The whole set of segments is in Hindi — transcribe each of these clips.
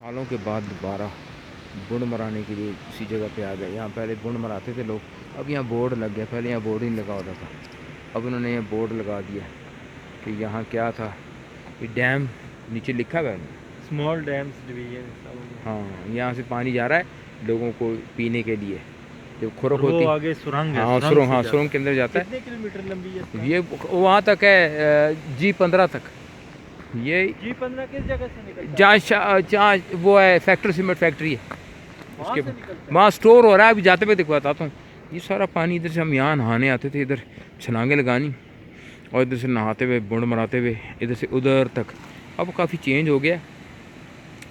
सालों के बाद दोबारा बुंड मराने के लिए उसी जगह पे आ गए। यहाँ पहले बुंड मराते थे लोग, अब यहाँ बोर्ड लग गया। पहले यहाँ बोर्ड ही नहीं लगा होता था, अब उन्होंने यहाँ बोर्ड लगा दिया कि यहाँ क्या था, ये डैम नीचे लिखा हुआ है स्मॉल डैम्स डिवीजन। हाँ, यहाँ से पानी जा रहा है लोगों को पीने के लिए। जो खुरक वो होती आगे सुरंग है। हाँ सुरंग, हाँ सुरंग के अंदर जाता है। कितने किलोमीटर लंबी है ये वहाँ तक है G15 तक। ये G15 किस जगह से निकलता है? जहाँ वो है फैक्ट्री, सीमेंट फैक्ट्री है उसके वहाँ से निकलता है? वहाँ स्टोर हो रहा है। अभी जाते हुए दिखवाता हूँ। ये सारा पानी इधर से हम यहाँ नहाने आते थे, इधर छलांगे लगानी और इधर से नहाते हुए बुंड मराते हुए इधर से उधर तक। अब काफ़ी चेंज हो गया,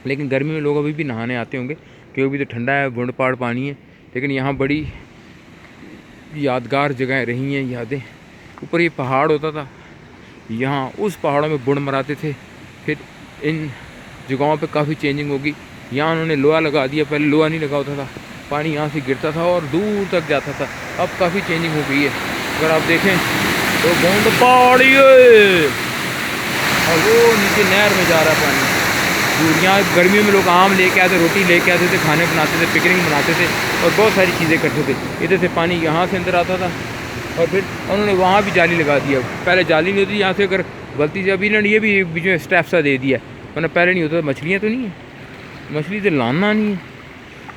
लेकिन गर्मी में लोग अभी भी नहाने आते होंगे क्योंकि अभी तो ठंडा है, बुंड पाड़ पानी है। लेकिन यहाँ बड़ी यादगार जगह रही हैं यादें। ऊपर ये पहाड़ होता था, यहाँ उस पहाड़ों में बुंड मराते थे। फिर इन जगहों पे काफ़ी चेंजिंग होगी। यहाँ उन्होंने लोहा लगा दिया, पहले लोहा नहीं लगा होता था, पानी यहाँ से गिरता था और दूर तक जाता था। अब काफ़ी चेंजिंग हो गई है। अगर आप देखें तो बुंड पहाड़ी है और वो नीचे नहर में जा रहा है पानी दूर। यहाँ गर्मियों में लोग आम लेके आते, रोटी लेके आते थे, खाने बनाते थे, पिकनिक बनाते थे और बहुत सारी चीज़ें करते थे। इधर से पानी यहाँ से अंदर आता था और फिर उन्होंने वहाँ भी जाली लगा दिया। पहले जाली नहीं होती यहाँ से, अगर गलती से अभी इन्होंने ये भी बीच में स्टेप सा दे दिया, वरना पहले नहीं होता। मछलियाँ तो नहीं है, मछली तो लाना नहीं है,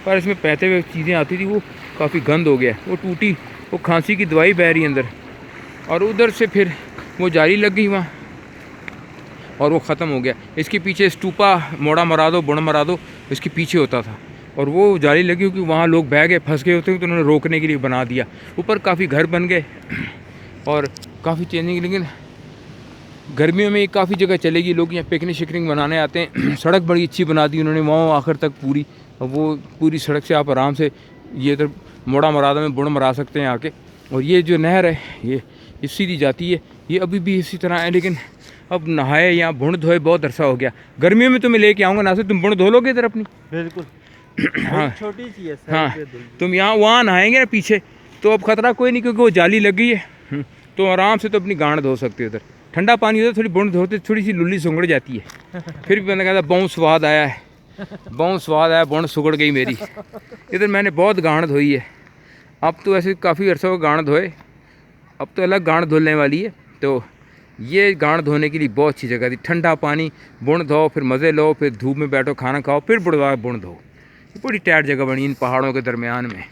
पर इसमें बहते हुए चीज़ें आती थी, वो काफ़ी गंद हो गया, वो टूटी, वो खांसी की दवाई बह रही अंदर। और उधर से फिर वो जाली लग गई वहाँ और वो ख़त्म हो गया। इसके पीछे स्टूपा मोड़ा मरा दो, बुंड मरा दो, इसके पीछे होता था और वो जाली लगी क्योंकि वहाँ लोग बह गए, फंस गए होते, तो उन्होंने रोकने के लिए बना दिया। ऊपर काफ़ी घर बन गए और काफ़ी चेंजिंग। लेकिन गर्मियों में काफ़ी जगह चलेगी, लोग यहाँ पिकनिक शिकनिक बनाने आते हैं। सड़क बड़ी अच्छी बना दी उन्होंने वहाँ आखिर तक पूरी, वो पूरी सड़क से आप आराम से ये इधर मोड़ा मरादा में बुंड मरा सकते हैं आके। और ये जो नहर है ये सीधी जाती है, ये अभी भी इसी तरह है। लेकिन अब नहाए यहाँ बुंड धोए बहुत अरसा हो गया। गर्मियों में तुम्हें लेके आऊँगा ना, से तुम बुंड धो लोगे इधर अपनी? बिल्कुल। हाँ छोटी सी है। हाँ, तुम यहाँ वहाँ नहाएंगे ना पीछे, तो अब खतरा कोई नहीं क्योंकि वो जाली लग गई है। तो आराम से तो अपनी गांड धो सकते हो। इधर ठंडा पानी होता है, थोड़ी बुंड धोते थोड़ी सी लुल्ली सुंगड़ जाती है। फिर भी मैंने कहा था बहुत स्वाद आया है, बहुत स्वाद आया, बुंड सुगड़ गई मेरी। इधर मैंने बहुत गांड धोई है। अब तो ऐसे काफ़ी अरसा हो गांड धोए, अब तो अलग गांड धुलने वाली है। तो ये गांड धोने के लिए बहुत अच्छी जगह थी। ठंडा पानी, बुंड धो, फिर मज़े लो, फिर धूप में बैठो, खाना खाओ, फिर बुंड धो। ये बड़ी टाइट जगह बनी इन पहाड़ों के दरमियान में।